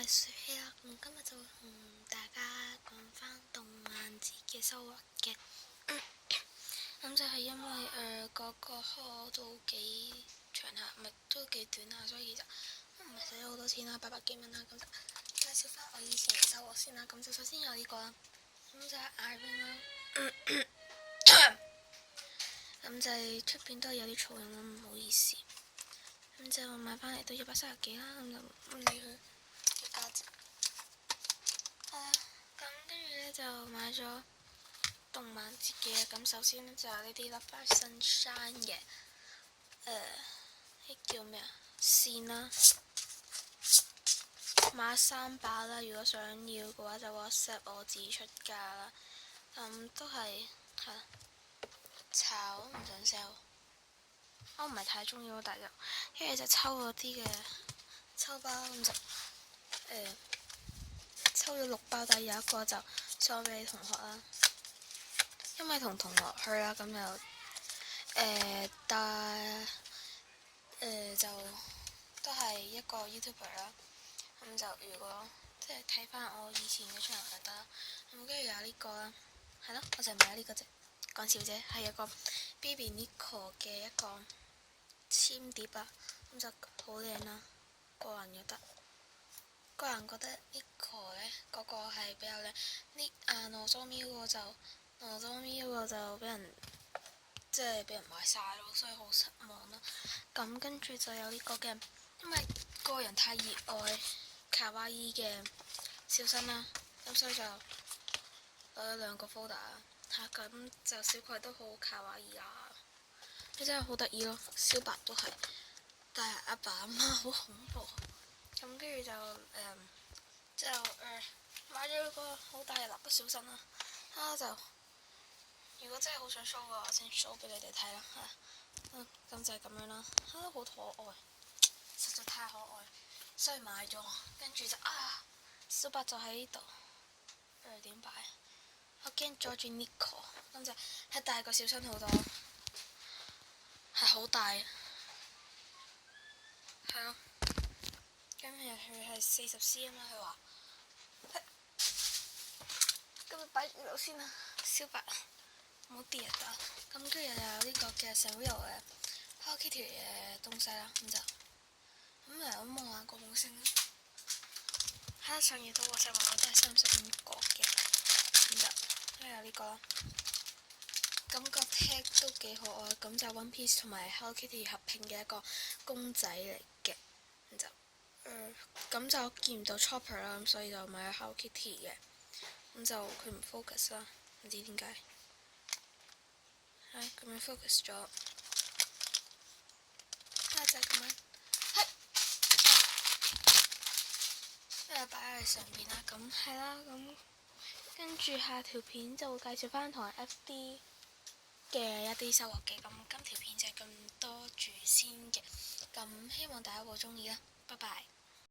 雪希啦，咁今日就會同大家講翻動漫節嘅收穫嘅。咁就係因為嗰個課都幾長下，唔係都幾短下，所以就唔係使咗好多錢啦，800幾蚊啦。咁就介紹翻我以前嘅收穫先啦。咁就首先有呢個啦，咁就係艾冰啦。咁就係出邊都有啲噪音啦，唔好意思。咁就買翻嚟都130幾啦，咁就唔理佢嘅價值。咁跟住呢，就買咗動漫節嘅，咁首先呢，就有呢啲 Love Sunshine 嘅，呢叫咩啊？線啦，買3把啦，如果想要嘅話就 WhatsApp 我自己出價啦。都係炒唔想 sell，我唔係太中意咯，但係就跟住就抽嗰啲嘅抽包，咁就抽咗6包，但係有一個就送俾同學啦，因為同同學去啦，咁就就都係一個 YouTuber 啦，咁就如果即係睇翻我以前嘅 channel 就得啦。咁跟住有呢個啦，係咯，我就買咗呢個啫，講笑啫，係一個 Baby Nico 嘅一個簽碟啊，咁就好靚啦，個人覺得 Nico 呢嗰個係比較靚，Nozomi 嗰個就俾人買晒咯，所以好失望啦。咁跟住就有呢個嘅，因為個人太熱愛卡哇伊嘅小新啦，咁所以就攞咗2個 folder 咁就小葵都好卡哇伊啊，佢真係好得意咯，小白都係，但係阿爸阿媽好恐怖。咁跟住就買咗個好大粒嘅小新啦，就如果真係好想 show 嘅話，我先 show 俾你哋睇啦。咁就係咁樣啦，好可愛，實在太可愛，所以買咗。跟住就小白就喺呢度，點擺？我驚阻住 Nico， 咁就係大過小新好多，係好大，係咯。今日佢係40 cm 啦，佢話。咁就擺住呢度先啦，小白唔好跌啊！咁跟住又有呢個嘅 Sanrio 嘅 Hello Kitty 嘅東西啦，咁我望下個冇聲啦。上頁到我就話我都係35個嘅，咁就有呢個啦。咁個 tag 都幾可愛，咁就 One Piece 同埋 Hello Kitty 合拼嘅一個公仔嚟嘅，咁就見唔到 Chopper 啦，咁所以就買咗 Hello Kitty 嘅。咁就佢唔 focus 啦，唔知點解。咁樣 focus 咗，就係咁樣，擺喺上邊啦。咁係啦，咁跟住下條片就會介紹翻同 FD 嘅一啲收穫嘅。咁今條片就係咁多住先嘅，咁希望大家會中意啦，拜拜。